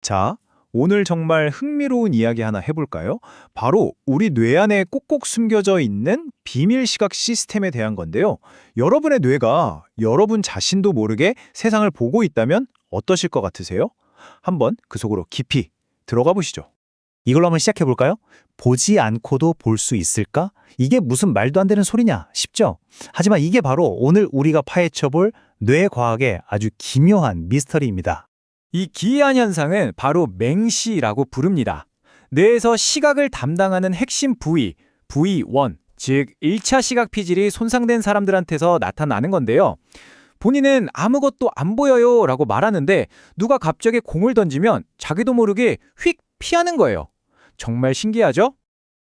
자, 오늘 정말 흥미로운 이야기 하나 해볼까요? 바로 우리 뇌 안에 꼭꼭 숨겨져 있는 비밀 시각 시스템에 대한 건데요. 여러분의 뇌가 여러분 자신도 모르게 세상을 보고 있다면 어떠실 것 같으세요? 한번 그 속으로 깊이 들어가 보시죠. 이걸로 한번 시작해 볼까요? 보지 않고도 볼 수 있을까? 이게 무슨 말도 안 되는 소리냐 싶죠? 하지만 이게 바로 오늘 우리가 파헤쳐 볼 뇌과학의 아주 기묘한 미스터리입니다. 이 기이한 현상은 바로 맹시라고 부릅니다. 뇌에서 시각을 담당하는 핵심 부위, 부위1, 즉 1차 시각 피질이 손상된 사람들한테서 나타나는 건데요. 본인은 아무것도 안 보여요 라고 말하는데 누가 갑자기 공을 던지면 자기도 모르게 휙 피하는 거예요. 정말 신기하죠?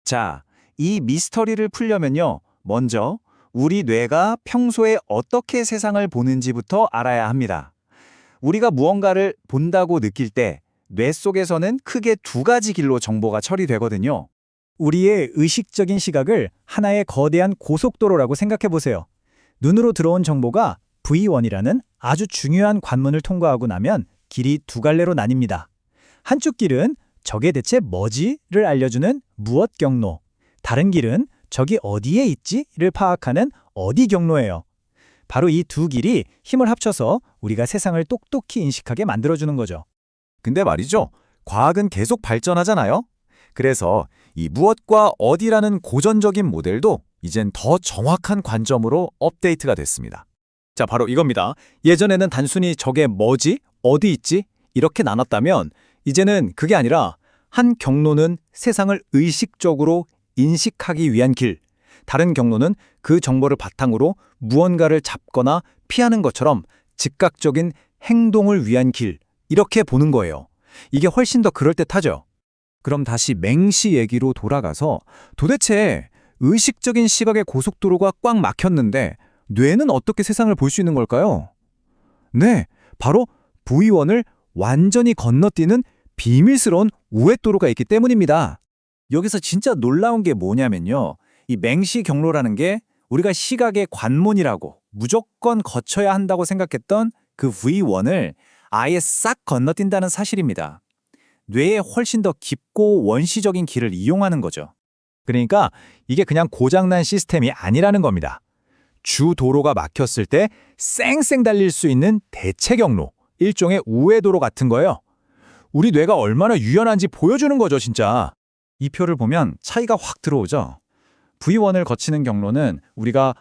자, 이 미스터리를 풀려면요. 먼저 우리 뇌가 평소에 어떻게 세상을 보는지부터 알아야 합니다. 우리가 무언가를 본다고 느낄 때 뇌 속에서는 크게 두 가지 길로 정보가 처리되거든요. 우리의 의식적인 시각을 하나의 거대한 고속도로라고 생각해 보세요. 눈으로 들어온 정보가 V1이라는 아주 중요한 관문을 통과하고 나면 길이 두 갈래로 나뉩니다. 한쪽 길은 저게 대체 뭐지?를 알려주는 무엇 경로, 다른 길은 저기 어디에 있지?를 파악하는 어디 경로예요. 바로 이 두 길이 힘을 합쳐서 우리가 세상을 똑똑히 인식하게 만들어주는 거죠. 근데 말이죠. 과학은 계속 발전하잖아요. 그래서 이 무엇과 어디라는 고전적인 모델도 이젠 더 정확한 관점으로 업데이트가 됐습니다. 자, 바로 이겁니다. 예전에는 단순히 저게 뭐지? 어디 있지? 이렇게 나눴다면 이제는 그게 아니라 한 경로는 세상을 의식적으로 인식하기 위한 길, 다른 경로는 그 정보를 바탕으로 무언가를 잡거나 피하는 것처럼 즉각적인 행동을 위한 길, 이렇게 보는 거예요. 이게 훨씬 더 그럴듯하죠? 그럼 다시 맹시 얘기로 돌아가서 도대체 의식적인 시각의 고속도로가 꽉 막혔는데 뇌는 어떻게 세상을 볼 수 있는 걸까요? 네, 바로 V1을 완전히 건너뛰는 비밀스러운 우회도로가 있기 때문입니다. 여기서 진짜 놀라운 게 뭐냐면요. 이 맹시 경로라는 게 우리가 시각의 관문이라고 무조건 거쳐야 한다고 생각했던 그 V1을 아예 싹 건너뛴다는 사실입니다. 뇌에 훨씬 더 깊고 원시적인 길을 이용하는 거죠. 그러니까 이게 그냥 고장난 시스템이 아니라는 겁니다. 주 도로가 막혔을 때 쌩쌩 달릴 수 있는 대체 경로, 일종의 우회도로 같은 거예요. 우리 뇌가 얼마나 유연한지 보여주는 거죠, 진짜. 이 표를 보면 차이가 확 들어오죠. V1을 거치는 경로는 우리가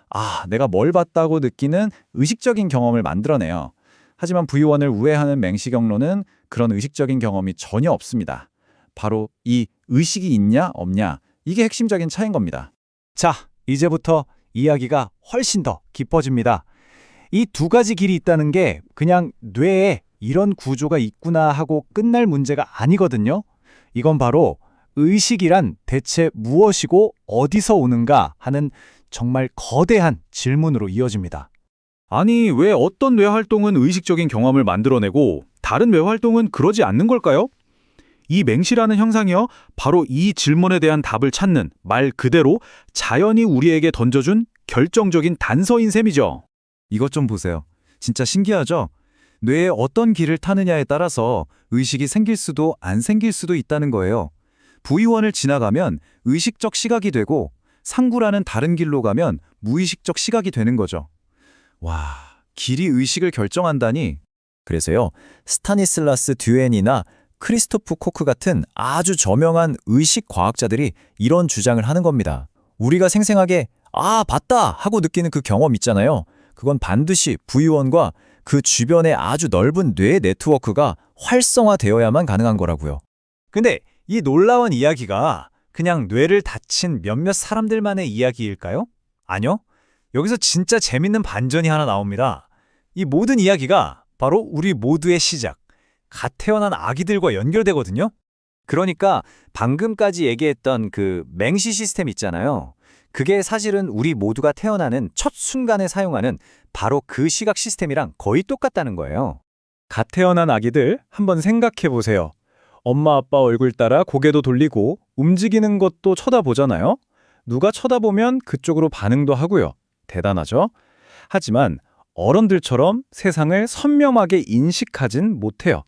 내가 뭘 봤다고 느끼는 의식적인 경험을 만들어내요. 하지만 V1을 우회하는 맹시 경로는 그런 의식적인 경험이 전혀 없습니다. 바로 이 의식이 있냐 없냐, 이게 핵심적인 차이인 겁니다. 자, 이제부터 이야기가 훨씬 더 깊어집니다. 이 두 가지 길이 있다는 게 그냥 뇌에 이런 구조가 있구나 하고 끝날 문제가 아니거든요. 이건 바로 의식이란 대체 무엇이고 어디서 오는가 하는 정말 거대한 질문으로 이어집니다. 아니, 왜 어떤 뇌 활동은 의식적인 경험을 만들어내고 다른 뇌 활동은 그러지 않는 걸까요? 이 맹시라는 형상이요, 바로 이 질문에 대한 답을 찾는 말 그대로 자연이 우리에게 던져준 결정적인 단서인 셈이죠. 이것 좀 보세요. 진짜 신기하죠? 뇌에 어떤 길을 타느냐에 따라서 의식이 생길 수도 안 생길 수도 있다는 거예요. V1을 지나가면 의식적 시각이 되고 상구라는 다른 길로 가면 무의식적 시각이 되는 거죠. 와, 길이 의식을 결정한다니. 그래서요, 스타니슬라스 듀엔이나 크리스토프 코크 같은 아주 저명한 의식 과학자들이 이런 주장을 하는 겁니다. 우리가 생생하게 봤다 하고 느끼는 그 경험 있잖아요. 그건 반드시 V1과 그 주변의 아주 넓은 뇌 네트워크가 활성화되어야만 가능한 거라고요. 근데 이 놀라운 이야기가 그냥 뇌를 다친 몇몇 사람들만의 이야기일까요? 아니요. 여기서 진짜 재밌는 반전이 하나 나옵니다. 이 모든 이야기가 바로 우리 모두의 시작, 갓 태어난 아기들과 연결되거든요. 그러니까 방금까지 얘기했던 그 맹시 시스템 있잖아요. 그게 사실은 우리 모두가 태어나는 첫 순간에 사용하는 바로 그 시각 시스템이랑 거의 똑같다는 거예요. 갓 태어난 아기들 한번 생각해 보세요. 엄마 아빠 얼굴 따라 고개도 돌리고 움직이는 것도 쳐다보잖아요. 누가 쳐다보면 그쪽으로 반응도 하고요. 대단하죠? 하지만 어른들처럼 세상을 선명하게 인식하진 못해요.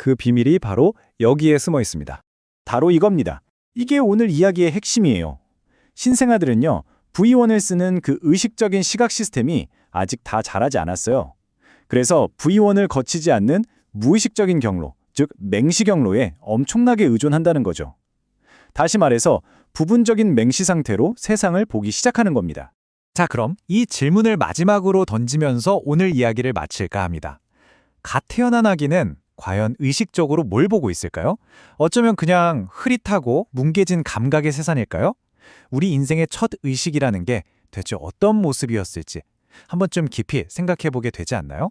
그 비밀이 바로 여기에 숨어 있습니다. 바로 이겁니다. 이게 오늘 이야기의 핵심이에요. 신생아들은요, V1을 쓰는 그 의식적인 시각 시스템이 아직 다 자라지 않았어요. 그래서 V1을 거치지 않는 무의식적인 경로, 즉 맹시 경로에 엄청나게 의존한다는 거죠. 다시 말해서 부분적인 맹시 상태로 세상을 보기 시작하는 겁니다. 자, 그럼 이 질문을 마지막으로 던지면서 오늘 이야기를 마칠까 합니다. 갓 태어난 아기는 과연 의식적으로 뭘 보고 있을까요? 어쩌면 그냥 흐릿하고 뭉개진 감각의 세상일까요? 우리 인생의 첫 의식이라는 게 대체 어떤 모습이었을지 한번 좀 깊이 생각해 보게 되지 않나요?